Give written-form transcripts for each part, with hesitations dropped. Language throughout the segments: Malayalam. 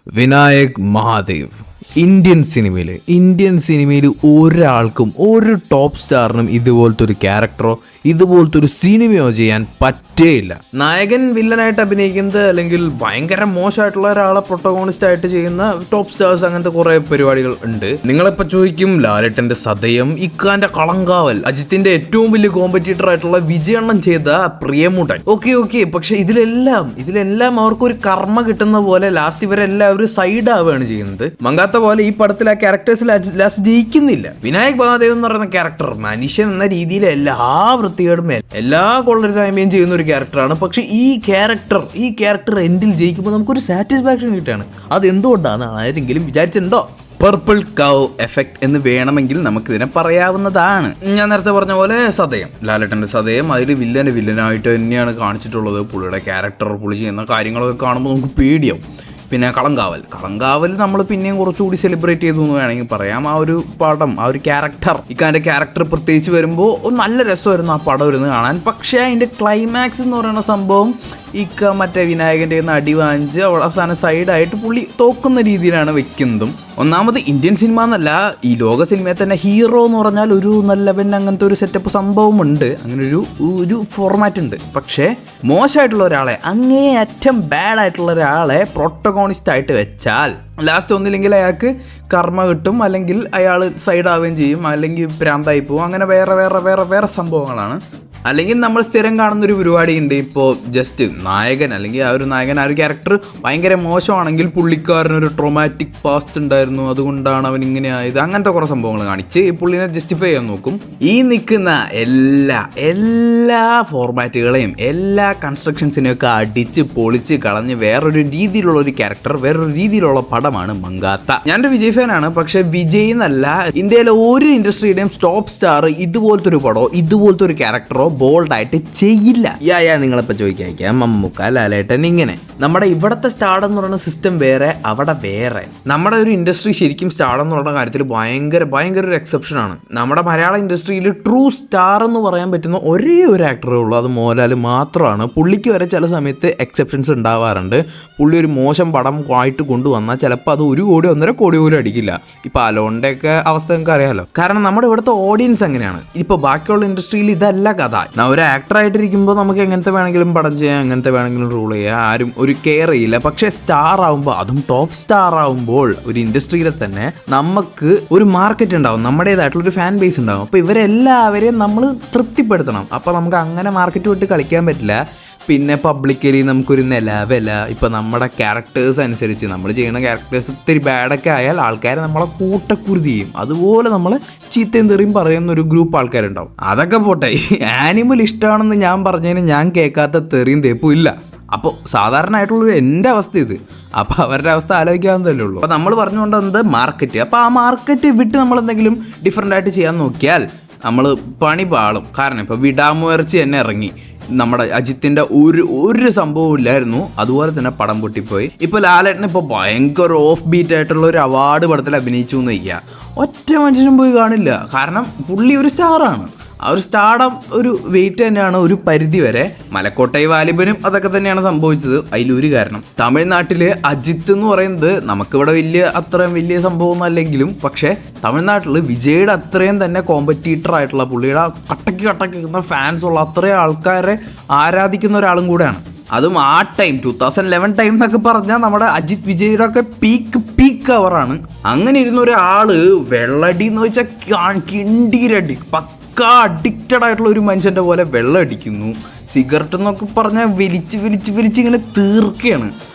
വിനായക് മഹാദേവ് ഇന്ത്യൻ സിനിമയിൽ ഒരാൾക്കും ഒരു ടോപ്പ് സ്റ്റാറിനും ഇതുപോലത്തെ ഒരു ക്യാരക്ടറോ ഇതുപോലത്തെ ഒരു സിനിമയോ ചെയ്യാൻ പറ്റേയില്ല. നായകൻ വില്ലനായിട്ട് അഭിനയിക്കുന്നത് അല്ലെങ്കിൽ ഭയങ്കര മോശമായിട്ടുള്ള ഒരാളെ പ്രൊട്ടഗോണിസ്റ്റ് ആയിട്ട് ചെയ്യുന്ന ടോപ്പ് സ്റ്റാർസ്, അങ്ങനത്തെ കുറെ പരിപാടികൾ ഉണ്ട്. നിങ്ങളിപ്പോ ചോദിക്കും, ലാലേട്ടന്റെ സതയം, ഇക്കാന്റെ കളങ്കാവൽ, അജിത്തിന്റെ ഏറ്റവും വലിയ കോമ്പറ്റീറ്റർ ആയിട്ടുള്ള വിജയണ്ണൻ ചെയ്ത പ്രിയമുട്ടൻ. ഓക്കെ, പക്ഷെ ഇതിലെല്ലാം അവർക്കൊരു കർമ്മ കിട്ടുന്ന പോലെ ലാസ്റ്റ് ഇവരെല്ലാവരും സൈഡ് ആവുകയാണ് ചെയ്യുന്നത്. മങ്കാത്ത പോലെ ഈ പടത്തിൽ ആ ക്യാരക്ടേഴ്സ് ലാസ്റ്റ് ജയിക്കുന്നില്ല. വിനായക് മഹാദേവ് എന്ന് പറയുന്ന ക്യാരക്ടർ മനുഷ്യൻ എന്ന രീതിയിൽ വൃത്തികേടും എല്ലാ കൊള്ളരുതായ്മയും ചെയ്യുന്ന ഒരു ക്യാരക്ടറാണ്. പക്ഷെ ഈ ക്യാരക്ടർ എൻഡിൽ ജയിക്കുമ്പോൾ നമുക്കൊരു സാറ്റിസ്ഫാക്ഷൻ കിട്ടുകയാണ്. അത് എന്തുകൊണ്ടാണ് ആരെങ്കിലും വിചാരിച്ചിട്ടുണ്ടോ? പർപ്പിൾ കൗ എഫക്ട് എന്ന് വേണമെങ്കിൽ നമുക്കിതിനെ പറയാവുന്നതാണ്. ഞാൻ നേരത്തെ പറഞ്ഞ പോലെ സതയം, ലാലേട്ടൻ്റെ സതയം, അതിൽ വില്ലനായിട്ട് തന്നെയാണ് കാണിച്ചിട്ടുള്ളത്. പുള്ളിയുടെ ക്യാരക്ടർ, പുള്ളി ചെയ്യുന്ന കാര്യങ്ങളൊക്കെ കാണുമ്പോൾ നമുക്ക് പേടിയാവും. പിന്നെ കളങ്കാവൽ നമ്മൾ പിന്നെയും കുറച്ചുകൂടി സെലിബ്രേറ്റ് ചെയ്തു എന്ന് വേണമെങ്കിൽ പറയാം. ആ ഒരു പടം, ആ ഒരു ക്യാരക്ടർ, ഇക്കാൻ്റെ ക്യാരക്ടർ പ്രത്യേകിച്ച് വരുമ്പോൾ നല്ല രസമായിരുന്നു ആ പടം ഇരുന്ന് കാണാൻ. പക്ഷേ അതിൻ്റെ ക്ലൈമാക്സ് എന്ന് പറയുന്ന സംഭവം മറ്റേ വിനായകൻ്റെ അടി വാങ്ങിച്ച് അവസാനം സൈഡായിട്ട് പുള്ളി തോക്കുന്ന രീതിയിലാണ് വെക്കുന്നതും. ഒന്നാമത് ഇന്ത്യൻ സിനിമ എന്നല്ല, ഈ ലോക സിനിമയിൽ തന്നെ ഹീറോ എന്ന് പറഞ്ഞാൽ ഒരു നല്ലവൻ, അങ്ങനത്തെ ഒരു സെറ്റപ്പ് സംഭവമുണ്ട്, അങ്ങനെ ഒരു ഫോർമാറ്റ് ഉണ്ട്. പക്ഷേ മോശമായിട്ടുള്ള ഒരാളെ, അങ്ങേയറ്റം ബാഡായിട്ടുള്ള ഒരാളെ പ്രൊട്ടഗോണിസ്റ്റ് ആയിട്ട് വെച്ചാൽ ലാസ്റ്റ് ഒന്നില്ലെങ്കിൽ അയാൾക്ക് കർമ്മ കിട്ടും, അല്ലെങ്കിൽ അയാൾ സൈഡാവുകയും ചെയ്യും, അല്ലെങ്കിൽ ഭ്രാന്തായി പോവും. അങ്ങനെ വേറെ സംഭവങ്ങളാണ്. അല്ലെങ്കിൽ നമ്മൾ സ്ഥിരം കാണുന്നൊരു പരിപാടിയുണ്ട്. ഇപ്പോൾ ജസ്റ്റ് നായകൻ, അല്ലെങ്കിൽ ആ ഒരു ക്യാരക്ടർ ഭയങ്കര മോശമാണെങ്കിൽ പുള്ളിക്കാരനൊരു ട്രോമാറ്റിക് പാസ്റ്റ് ഉണ്ടായിരുന്നു, അതുകൊണ്ടാണ് അവൻ ഇങ്ങനെ ആയത്, അങ്ങനത്തെ കുറേ സംഭവങ്ങൾ കാണിച്ച് ഈ പുള്ളിനെ ജസ്റ്റിഫൈ ചെയ്യാൻ നോക്കും. ഈ നിൽക്കുന്ന എല്ലാ ഫോർമാറ്റുകളെയും എല്ലാ കൺസ്ട്രക്ഷൻസിനെയൊക്കെ അടിച്ച് പൊളിച്ച് കളഞ്ഞ് വേറൊരു രീതിയിലുള്ള ഒരു ക്യാരക്ടർ, വേറൊരു രീതിയിലുള്ള പടമാണ് മങ്കാത്ത. ഞാനൊരു വിജയ് ഫാനാണ്. പക്ഷെ വിജയ് എന്നല്ല, ഇന്ത്യയിലെ ഒരു ഇൻഡസ്ട്രിയുടെയും ടോപ്പ് സ്റ്റാർ ഇതുപോലത്തെ ഒരു പടമോ ഇതുപോലത്തെ ഒരു ക്യാരക്ടറോ ബോൾഡായിട്ട് ചെയ്യില്ല. നിങ്ങളിപ്പോൾ ചോദിക്കാം, മമ്മൂക്ക, ലാലേട്ടൻ, ഇങ്ങനെ നമ്മുടെ ഇവിടുത്തെ സ്റ്റാർ എന്ന് പറയുന്ന സിസ്റ്റം വേറെ, അവിടെ വേറെ. നമ്മുടെ ഒരു ഇൻഡസ്ട്രി ശരിക്കും സ്റ്റാർ എന്ന് പറയുന്ന കാര്യത്തിൽ ഭയങ്കര ഒരു എക്സെപ്ഷനാണ്. നമ്മുടെ മലയാള ഇൻഡസ്ട്രിയിൽ ട്രൂ സ്റ്റാർ എന്ന് പറയാൻ പറ്റുന്ന ഒരേ ഒരു ആക്ടറേ ഉള്ളൂ, അത് മോഹൻലാൽ മാത്രമാണ്. പുള്ളിക്ക് വരെ ചില സമയത്ത് എക്സെപ്ഷൻസ് ഉണ്ടാവാറുണ്ട്. പുള്ളി ഒരു മോശം പടം ആയിട്ട് കൊണ്ടുവന്നാൽ ചിലപ്പോൾ അത് 1 കോടി 1.5 കോടി പോലും അടിക്കില്ല. ഇപ്പോൾ അലോണിൻ്റെയൊക്കെ അവസ്ഥ നിങ്ങൾക്ക് അറിയാമല്ലോ. കാരണം നമ്മുടെ ഇവിടുത്തെ ഓഡിയൻസ് അങ്ങനെയാണ്. ഇപ്പോൾ ബാക്കിയുള്ള ഇൻഡസ്ട്രിയിൽ ഇതല്ല കഥ. ഒരു ആക്ടറായിട്ടിരിക്കുമ്പോൾ നമുക്ക് എങ്ങനത്തെ വേണമെങ്കിലും പടം ചെയ്യാം, എങ്ങനത്തെ വേണമെങ്കിലും റൂൾ ചെയ്യാം, ആരും ഒരു കെയർ ചെയ്യില്ല. പക്ഷെ സ്റ്റാർ ആവുമ്പോൾ, അതും ടോപ്പ് സ്റ്റാർ ആവുമ്പോൾ, ഒരു ഇൻഡസ്ട്രിയിൽ തന്നെ നമുക്ക് ഒരു മാർക്കറ്റ് ഉണ്ടാവും, നമ്മുടേതായിട്ടുള്ള ഒരു ഫാൻ ബേസ് ഉണ്ടാവും. അപ്പോൾ ഇവരെല്ലാവരെയും നമ്മൾ തൃപ്തിപ്പെടുത്തണം. അപ്പോൾ നമുക്ക് അങ്ങനെ മാർക്കറ്റ് വിട്ട് കളിക്കാൻ പറ്റില്ല. പിന്നെ പബ്ലിക്കലി നമുക്കൊരു വില, ഇപ്പം നമ്മുടെ ക്യാരക്ടേഴ്സ് അനുസരിച്ച് നമ്മൾ ചെയ്യുന്ന ക്യാരക്ടേഴ്സ് ഇത്തിരി ബാഡൊക്കെ ആയാൽ ആൾക്കാർ നമ്മളെ കൂട്ടക്കുരുതി ചെയ്യും. അതുപോലെ നമ്മൾ ചീത്തയും തെറിയും പറയുന്ന ഒരു ഗ്രൂപ്പ് ആൾക്കാരുണ്ടാവും. അതൊക്കെ പോട്ടെ, ആനിമൽ ഇഷ്ടമാണെന്ന് ഞാൻ പറഞ്ഞതിന് ഞാൻ കേൾക്കാത്ത തെറിയും തേപ്പും ഇല്ല. അപ്പോൾ സാധാരണയായിട്ടുള്ളൊരു എൻ്റെ അവസ്ഥ ഇത്. അപ്പോൾ അവരുടെ അവസ്ഥ ആലോചിക്കാവുന്നതല്ലേ ഉള്ളൂ. അപ്പോൾ നമ്മൾ പറഞ്ഞുകൊണ്ടുവന്നത് മാർക്കറ്റ്. അപ്പോൾ ആ മാർക്കറ്റ് വിട്ട് നമ്മൾ എന്തെങ്കിലും ഡിഫറെൻ്റ് ആയിട്ട് ചെയ്യാൻ നോക്കിയാൽ നമ്മൾ പണി പാളും. കാരണം ഇപ്പോൾ വിടാമുയർച്ചി തന്നെ ഇറങ്ങി, നമ്മുടെ അജിത്തിൻ്റെ ഒരു സംഭവം ഇല്ലായിരുന്നു, അതുപോലെ തന്നെ പടം പൊട്ടിപ്പോയി. ഇപ്പോൾ ലാലേട്ടൻ ഇപ്പോൾ ഭയങ്കര ഓഫ് ബീറ്റ് ആയിട്ടുള്ള ഒരു അവാർഡ് പടത്തിൽ അഭിനയിച്ചു എന്ന് വയ്ക്കുക, ഒറ്റ മനുഷ്യനും പോയി കാണില്ല. കാരണം പുള്ളി ഒരു സ്റ്റാറാണ്. ആ ഒരു സ്റ്റാർഡം ഒരു വെയിറ്റ് തന്നെയാണ് ഒരു പരിധി വരെ. മലക്കോട്ടൈ വാലിബനും അതൊക്കെ തന്നെയാണ് സംഭവിച്ചത്. അതിലൊരു കാരണം, തമിഴ്നാട്ടിൽ അജിത്ത് എന്ന് പറയുന്നത് നമുക്കിവിടെ അത്രയും വലിയ സംഭവമൊന്നും അല്ലെങ്കിലും, പക്ഷേ തമിഴ്നാട്ടിൽ വിജയുടെ അത്രയും തന്നെ കോമ്പറ്റീറ്റർ ആയിട്ടുള്ള, പുള്ളിയുടെ കട്ടയ്ക്ക് ഫാൻസ് ഉള്ള അത്രയും ആൾക്കാരെ ആരാധിക്കുന്ന ഒരാളും കൂടെയാണ്. അതും ആ ടൈം 2011 ടൈം എന്നൊക്കെ പറഞ്ഞാൽ നമ്മുടെ അജിത് വിജയുടെ ഒക്കെ പീക്ക് അവറാണ്. അങ്ങനെ ഇരുന്ന ഒരാള് വെള്ളടി എന്ന് വെച്ചാൽ കിണ്ടീരടി, അഡിക്റ്റഡ് ആയിട്ടുള്ള ഒരു മനുഷ്യൻ്റെ പോലെ വെള്ളം അടിക്കുന്നു. സിഗരറ്റ് എന്നൊക്കെ പറഞ്ഞാൽ വലിച്ച് ഇങ്ങനെ തീർക്കുകയാണ്.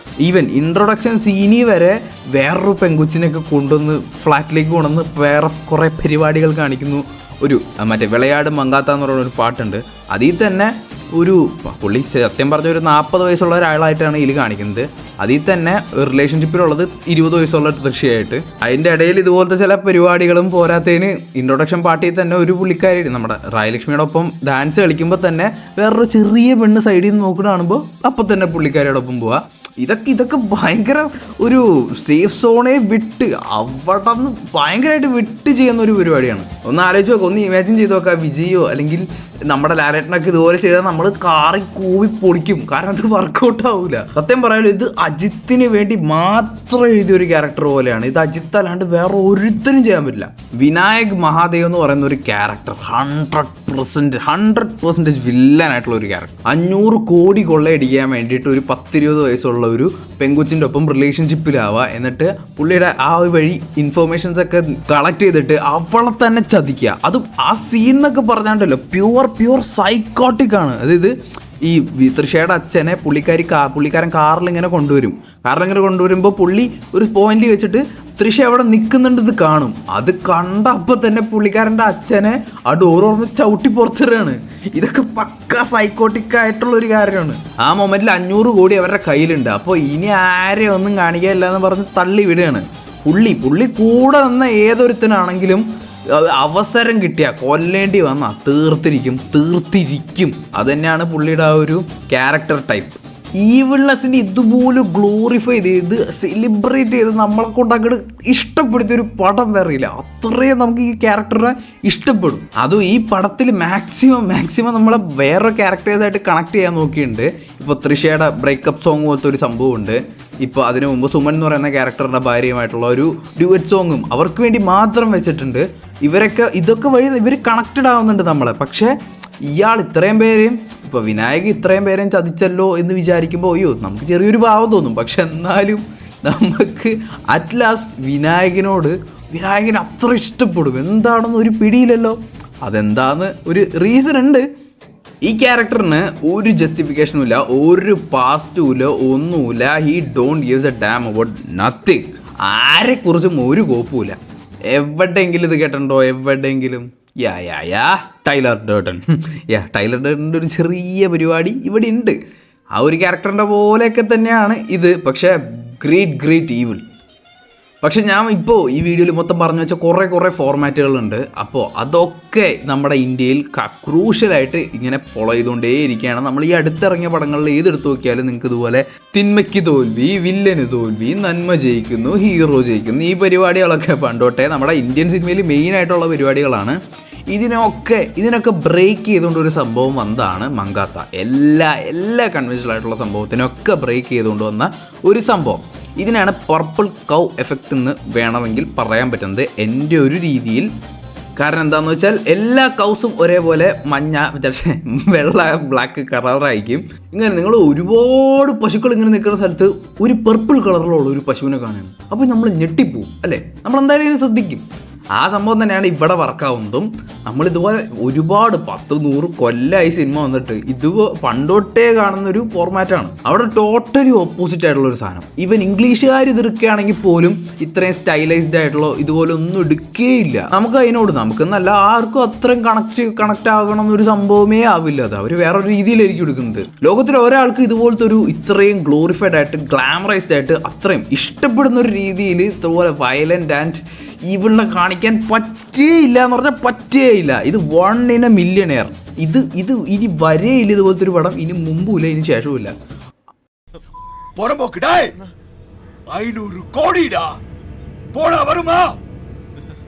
ഈവൻ ഇൻട്രൊഡക്ഷൻ സീനി വരെ വേറൊരു പെങ്കുച്ചിനെയൊക്കെ കൊണ്ടുവന്ന് ഫ്ലാറ്റിലേക്ക് കൊണ്ടുവന്ന് വേറെ കുറേ പരിപാടികൾ കാണിക്കുന്നു. മറ്റേ വിളയാട് മങ്കാത്ത എന്ന് പറയുന്ന ഒരു പാട്ടുണ്ട്. അതിൽ തന്നെ പുള്ളി സത്യം പറഞ്ഞ ഒരു 40 വയസ്സുള്ള ഒരാളായിട്ടാണ് ഇതിൽ കാണിക്കുന്നത്. അതിൽ തന്നെ റിലേഷൻഷിപ്പിലുള്ളത് 20 വയസ്സുള്ള തൃശ്ശിയായിട്ട്. അതിൻ്റെ ഇടയിൽ ഇതുപോലത്തെ ചില പരിപാടികളും പോരാത്തതിന് ഇൻട്രൊഡക്ഷൻ പാർട്ടിയിൽ തന്നെ ഒരു പുള്ളിക്കാരി നമ്മുടെ റായലക്ഷ്മിയുടെ ഒപ്പം ഡാൻസ് കളിക്കുമ്പോൾ തന്നെ വേറൊരു ചെറിയ പെണ്ണ് സൈഡിൽ നിന്ന് നോക്കുന്ന കാണുമ്പോൾ അപ്പം തന്നെ പുള്ളിക്കാരിയോടൊപ്പം പോവുക. ഇതൊക്കെ ഭയങ്കര ഒരു സേഫ് സോണെ വിട്ട് അവിടെ നിന്ന് ഭയങ്കരമായിട്ട് വിട്ട് ചെയ്യുന്ന ഒരു പരിപാടിയാണ്. ഒന്ന് ആലോചിച്ച് നോക്കുക, ഒന്ന് ഇമാജിൻ ചെയ്ത് നോക്കുക, വിജയോ അല്ലെങ്കിൽ നമ്മുടെ ലാലേട്ടനൊക്കെ ഇതുപോലെ ചെയ്താൽ നമ്മൾ കാറി കൂവി പൊളിക്കും. കാരണം ഇത് വർക്കൗട്ട് ആവില്ല. സത്യം പറയാലോ, ഇത് അജിത്തിന് വേണ്ടി മാത്രം എഴുതിയ ഒരു ക്യാരക്ടർ പോലെയാണ്. ഇത് അജിത്ത് അല്ലാണ്ട് വേറെ ഒരുത്തരും ചെയ്യാൻ പറ്റില്ല. വിനായക് മഹാദേവ് എന്ന് പറയുന്ന ഒരു ക്യാരക്ടർ 100% വില്ലനായിട്ടുള്ള ഒരു ക്യാരക്ടർ. 500 കോടി കൊള്ളയടിക്കാൻ വേണ്ടിയിട്ട് ഒരു 10-20 വയസ്സുള്ള ഒരു പെങ്കുച്ചിൻ്റെ ഒപ്പം റിലേഷൻഷിപ്പിലാവുക. എന്നിട്ട് പുള്ളിയുടെ ആ ഒരു വഴി ഇൻഫോർമേഷൻസ് ഒക്കെ കളക്ട് ചെയ്തിട്ട് അവളെ തന്നെ ചതിക്കുക. അതും ആ സീൻ എന്നൊക്കെ പറഞ്ഞാണ്ടല്ലോ പ്യുവർ സൈക്കോട്ടിക് ആണ്. അതായത് ഈ തൃഷയുടെ അച്ഛനെ പുള്ളിക്കാരൻ കാറിലിങ്ങനെ കൊണ്ടുവരുമ്പോൾ പുള്ളി ഒരു പോയിന്റിൽ വെച്ചിട്ട് തൃഷ അവിടെ നിൽക്കുന്നുണ്ട്, ഇത് കാണും. അത് കണ്ടപ്പോൾ തന്നെ പുള്ളിക്കാരൻ്റെ അച്ഛനെ ആ ഡോർ ഓർന്ന് ചവിട്ടി പുറത്തിടുകയാണ്. ഇതൊക്കെ പക്ക സൈക്കോട്ടിക് ആയിട്ടുള്ള ഒരു കാര്യമാണ്. ആ മൊമെന്റിൽ 500 കോടി അവരുടെ കയ്യിലുണ്ട്. അപ്പോൾ ഇനി ആരെയും ഒന്നും കാണിക്കാനില്ല എന്ന് പറഞ്ഞ് തള്ളി വിടുകയാണ്. പുള്ളി കൂടെ നിന്ന ഏതൊരുത്തനാണെങ്കിലും അവസരം കിട്ടിയാൽ കൊല്ലേണ്ടി വന്നാൽ തീർത്തിരിക്കും. അത് തന്നെയാണ് പുള്ളിയുടെ ആ ഒരു ക്യാരക്ടർ ടൈപ്പ്. ഈവിൾനെസ്സിനെ ഇതുപോലെ ഗ്ലോറിഫൈ ചെയ്ത് സെലിബ്രേറ്റ് ചെയ്ത് നമ്മളെ കൊണ്ടങ്ങോട്ട് ഇഷ്ടപ്പെടുത്തിയൊരു പടം വേറെയില്ല. അത്രയും നമുക്ക് ഈ ക്യാരക്ടറിനെ ഇഷ്ടപ്പെടും. അതും ഈ പടത്തിൽ മാക്സിമം നമ്മളെ വേറെ ക്യാരക്ടേഴ്സായിട്ട് കണക്ട് ചെയ്യാൻ നോക്കിയിട്ടുണ്ട്. ഇപ്പോൾ തൃഷയുടെ ബ്രേക്കപ്പ് സോങ് പോലത്തെ ഒരു സംഭവമുണ്ട്. ഇപ്പോൾ അതിനു മുമ്പ് സുമൻ എന്ന് പറയുന്ന ക്യാരക്ടറിൻ്റെ ഭാര്യയുമായിട്ടുള്ള ഒരു ഡ്യുവറ്റ് സോങ്ങും അവർക്ക് വേണ്ടി മാത്രം വെച്ചിട്ടുണ്ട്. ഇതൊക്കെ വഴി ഇവർ കണക്റ്റഡ് ആവുന്നുണ്ട് നമ്മളെ. പക്ഷേ ഇയാൾ ഇത്രയും പേരെയും, ഇപ്പോൾ വിനായക് ഇത്രയും പേരെയും ചതിച്ചല്ലോ എന്ന് വിചാരിക്കുമ്പോൾ അയ്യോ നമുക്ക് ചെറിയൊരു ഭാവം തോന്നും. പക്ഷെ എന്നാലും നമുക്ക് അറ്റ് ലാസ്റ്റ് വിനായകന് അത്ര ഇഷ്ടപ്പെടും. എന്താണെന്ന് ഒരു പിടിയില്ലല്ലോ. അതെന്താന്ന് ഒരു റീസൺ ഉണ്ട്. ഈ ക്യാരക്ടറിന് ഒരു ജസ്റ്റിഫിക്കേഷനും ഇല്ല, ഒരു പാസ്റ്റും ഇല്ല, ഒന്നുമില്ല. He don't gives a damn about nothing. ആരെക്കുറിച്ചും ഒരു കോപ്പുമില്ല. എവിടെയെങ്കിലും ഇത് കേട്ടിട്ടുണ്ടോ? എവിടെയെങ്കിലും ടൈലർ ഡേർട്ടൻ്റെ ഒരു ചെറിയ പരിപാടി ഇവിടെ ഉണ്ട്. ആ ഒരു ക്യാരക്ടറിൻ്റെ പോലെയൊക്കെ തന്നെയാണ് ഇത്. പക്ഷേ ഗ്രേറ്റ് ഈവിൾ. പക്ഷെ ഞാൻ ഇപ്പോൾ ഈ വീഡിയോയിൽ മൊത്തം പറഞ്ഞു വെച്ച കുറേ ഫോർമാറ്റുകളുണ്ട്. അപ്പോൾ അതൊക്കെ നമ്മുടെ ഇന്ത്യയിൽ ക്രൂഷ്യലായിട്ട് ഇങ്ങനെ ഫോളോ ചെയ്തുകൊണ്ടേയിരിക്കുകയാണ്. നമ്മൾ ഈ അടുത്തിറങ്ങിയ പടങ്ങളിൽ ഏതെടുത്ത് നോക്കിയാലും നിങ്ങൾക്ക് ഇതുപോലെ തിന്മയ്ക്ക് തോൽവി, വില്ലന് തോൽവി, നന്മ ജയിക്കുന്നു, ഹീറോ ജയിക്കുന്നു, ഈ പരിപാടികളൊക്കെ പണ്ടോട്ടെ നമ്മുടെ ഇന്ത്യൻ സിനിമയിൽ മെയിനായിട്ടുള്ള പരിപാടികളാണ്. ഇതിനൊക്കെ ബ്രേക്ക് ചെയ്തുകൊണ്ട് ഒരു സംഭവം വന്നതാണ് മങ്കാത്ത. എല്ലാ കൺവെൻഷനൽ ആയിട്ടുള്ള സംഭവത്തിനൊക്കെ ബ്രേക്ക് ചെയ്തുകൊണ്ട് വന്ന ഒരു സംഭവം. ഇതിനാണ് പർപ്പിൾ കൗ എഫക്റ്റ് എന്ന് വേണമെങ്കിൽ പറയാൻ പറ്റുന്നത് എൻ്റെ ഒരു രീതിയിൽ. കാരണം എന്താണെന്ന് വെച്ചാൽ എല്ലാ കൗസും ഒരേപോലെ വെള്ള ബ്ലാക്ക് കളറായിരിക്കും. ഇങ്ങനെ നിങ്ങൾ ഒരുപാട് പശുക്കൾ ഇങ്ങനെ നിൽക്കുന്ന സ്ഥലത്ത് ഒരു പർപ്പിൾ കളറിലുള്ള ഒരു പശുവിനെ കാണുകയാണ്. അപ്പോൾ നമ്മൾ ഞെട്ടിപ്പോവും അല്ലേ? നമ്മൾ എന്തായാലും ഇത് ശ്രദ്ധിക്കും. ആ സംഭവം തന്നെയാണ് ഇവിടെ വർക്കാവുന്നതും. നമ്മളിതുപോലെ ഒരുപാട് 10-100 കൊല്ലമായി സിനിമ വന്നിട്ട് പണ്ടോട്ടേ കാണുന്നൊരു ഫോർമാറ്റാണ്. അവിടെ ടോട്ടലി ഓപ്പോസിറ്റ് ആയിട്ടുള്ളൊരു സാധനം. ഈവൻ ഇംഗ്ലീഷുകാർ ഇതെടുക്കുകയാണെങ്കിൽ പോലും ഇത്രയും സ്റ്റൈലൈസ്ഡ് ആയിട്ടുള്ള ഇതുപോലെ ഒന്നും എടുക്കുകയില്ല. നമുക്കെന്നല്ല ആർക്കും അത്രയും കണക്ട് ആകണം എന്നൊരു സംഭവമേ ആവില്ല. അത് അവർ വേറൊരു രീതിയിലായിരിക്കും എടുക്കുന്നത്. ലോകത്തിൽ ഒരാൾക്ക് ഇതുപോലത്തെ ഒരു ഇത്രയും ഗ്ലോറിഫൈഡ് ആയിട്ട് ഗ്ലാമറൈസ്ഡ് ആയിട്ട് അത്രയും ഇഷ്ടപ്പെടുന്ന ഒരു രീതിയിൽ ഇതുപോലെ വയലന്റ് ആൻഡ് ഈവിളിനെ കാണിക്കാൻ പറ്റേയില്ല എന്ന് പറഞ്ഞാൽ പറ്റേയില്ല. ഇത് 1 in a million. ഇത് ഇനി വരെയില്ല ഇതുപോലത്തെ ഒരു പടം. ഇനി മുമ്പുമില്ല, ഇനി ശേഷവുമില്ല. 500 കോടിടാ പോടാ വരുമാ.